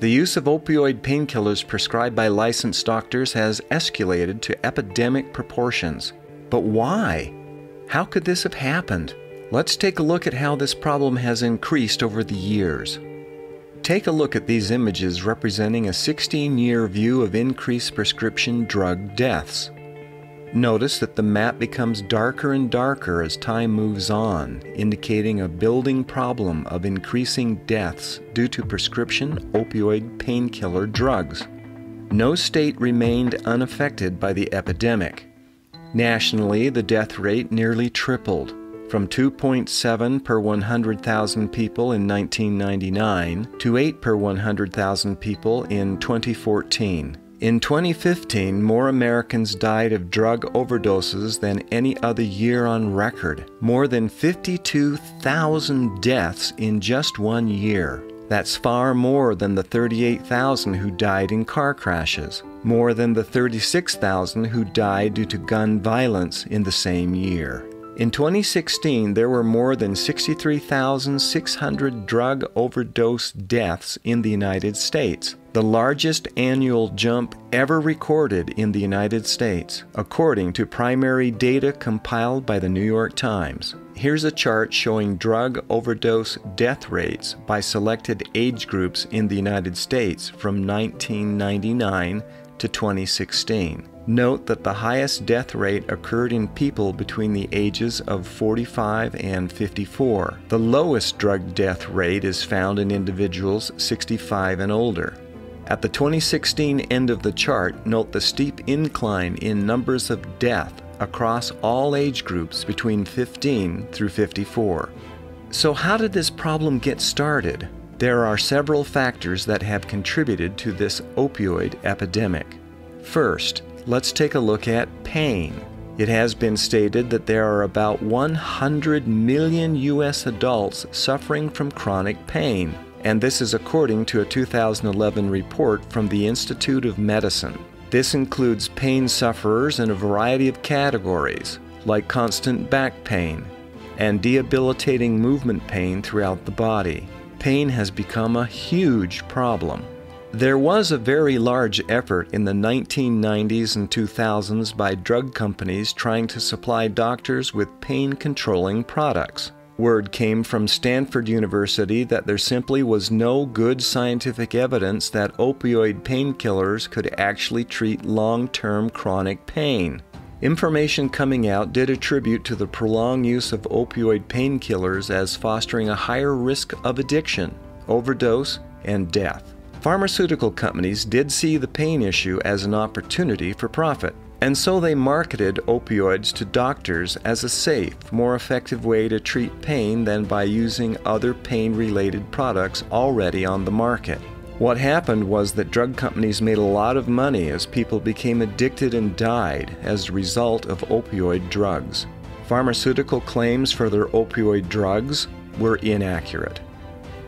The use of opioid painkillers prescribed by licensed doctors has escalated to epidemic proportions. But why? How could this have happened? Let's take a look at how this problem has increased over the years. Take a look at these images representing a 16-year view of increased prescription drug deaths. Notice that the map becomes darker and darker as time moves on, indicating a building problem of increasing deaths due to prescription opioid painkiller drugs. No state remained unaffected by the epidemic. Nationally, the death rate nearly tripled, from 2.7 per 100,000 people in 1999 to 8 per 100,000 people in 2014. In 2015, more Americans died of drug overdoses than any other year on record. More than 52,000 deaths in just 1 year. That's far more than the 38,000 who died in car crashes. More than the 36,000 who died due to gun violence in the same year. In 2016, there were more than 63,600 drug overdose deaths in the United States, the largest annual jump ever recorded in the United States, according to primary data compiled by the New York Times. Here's a chart showing drug overdose death rates by selected age groups in the United States from 1999 to 2016. Note that the highest death rate occurred in people between the ages of 45 and 54. The lowest drug death rate is found in individuals 65 and older. At the 2016 end of the chart, note the steep incline in numbers of death across all age groups between 15 through 54. So how did this problem get started? There are several factors that have contributed to this opioid epidemic. First, let's take a look at pain. It has been stated that there are about 100 million U.S. adults suffering from chronic pain, and this is according to a 2011 report from the Institute of Medicine. This includes pain sufferers in a variety of categories, like constant back pain and debilitating movement pain throughout the body. Pain has become a huge problem. There was a very large effort in the 1990s and 2000s by drug companies trying to supply doctors with pain-controlling products. Word came from Stanford University that there simply was no good scientific evidence that opioid painkillers could actually treat long-term chronic pain. Information coming out did attribute to the prolonged use of opioid painkillers as fostering a higher risk of addiction, overdose, and death. Pharmaceutical companies did see the pain issue as an opportunity for profit, and so they marketed opioids to doctors as a safe, more effective way to treat pain than by using other pain-related products already on the market. What happened was that drug companies made a lot of money as people became addicted and died as a result of opioid drugs. Pharmaceutical claims for their opioid drugs were inaccurate.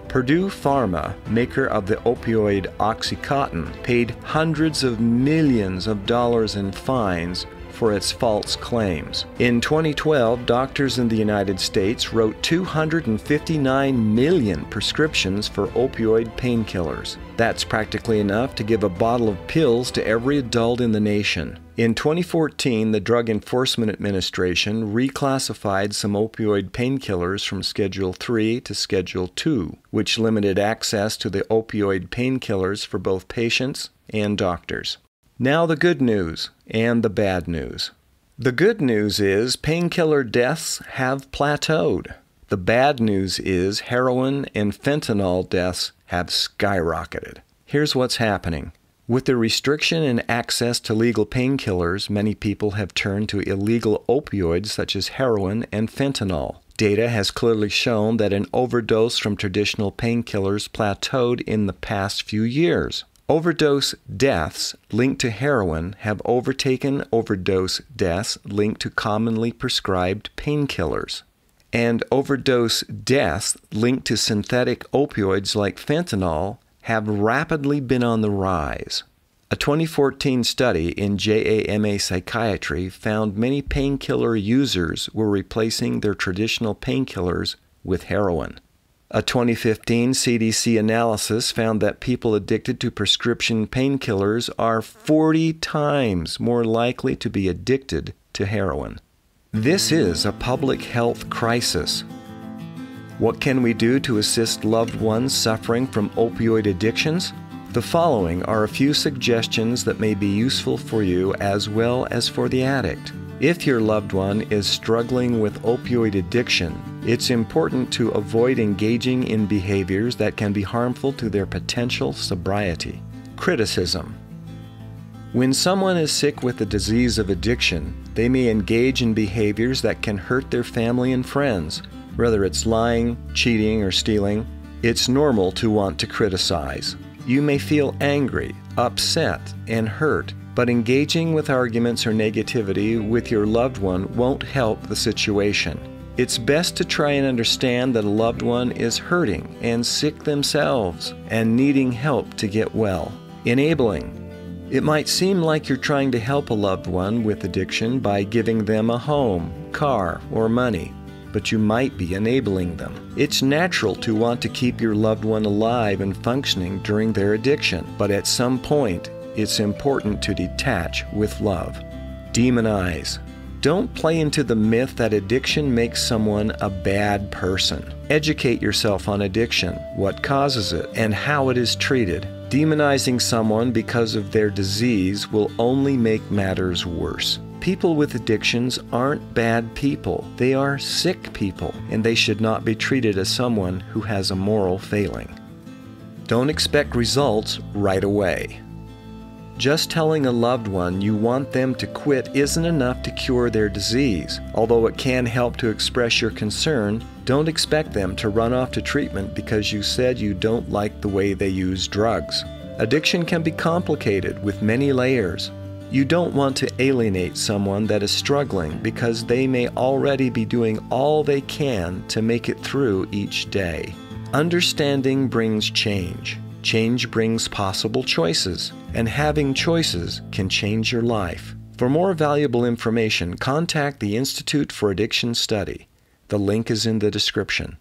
Purdue Pharma, maker of the opioid OxyContin, paid hundreds of millions of dollars in fines for its false claims. In 2012, doctors in the United States wrote 259 million prescriptions for opioid painkillers. That's practically enough to give a bottle of pills to every adult in the nation. In 2014, the Drug Enforcement Administration reclassified some opioid painkillers from Schedule 3 to Schedule 2, which limited access to the opioid painkillers for both patients and doctors. Now the good news and the bad news. The good news is painkiller deaths have plateaued. The bad news is heroin and fentanyl deaths have skyrocketed. Here's what's happening. With the restriction in access to legal painkillers, many people have turned to illegal opioids such as heroin and fentanyl. Data has clearly shown that an overdose from traditional painkillers plateaued in the past few years. Overdose deaths linked to heroin have overtaken overdose deaths linked to commonly prescribed painkillers. And overdose deaths linked to synthetic opioids like fentanyl have rapidly been on the rise. A 2014 study in JAMA Psychiatry found many painkiller users were replacing their traditional painkillers with heroin. A 2015 CDC analysis found that people addicted to prescription painkillers are 40 times more likely to be addicted to heroin. This is a public health crisis. What can we do to assist loved ones suffering from opioid addictions? The following are a few suggestions that may be useful for you as well as for the addict. If your loved one is struggling with opioid addiction, it's important to avoid engaging in behaviors that can be harmful to their potential sobriety. Criticism. When someone is sick with the disease of addiction, they may engage in behaviors that can hurt their family and friends. Whether it's lying, cheating, or stealing, it's normal to want to criticize. You may feel angry, upset, and hurt, but engaging with arguments or negativity with your loved one won't help the situation. It's best to try and understand that a loved one is hurting and sick themselves and needing help to get well. Enabling. It might seem like you're trying to help a loved one with addiction by giving them a home, car, or money, but you might be enabling them. It's natural to want to keep your loved one alive and functioning during their addiction, but at some point, it's important to detach with love. Demonize. Don't play into the myth that addiction makes someone a bad person. Educate yourself on addiction, what causes it, and how it is treated. Demonizing someone because of their disease will only make matters worse. People with addictions aren't bad people. They are sick people, and they should not be treated as someone who has a moral failing. Don't expect results right away. Just telling a loved one you want them to quit isn't enough to cure their disease. Although it can help to express your concern, don't expect them to run off to treatment because you said you don't like the way they use drugs. Addiction can be complicated with many layers. You don't want to alienate someone that is struggling because they may already be doing all they can to make it through each day. Understanding brings change. Change brings possible choices, and having choices can change your life. For more valuable information, contact the Institute for Addiction Study. The link is in the description.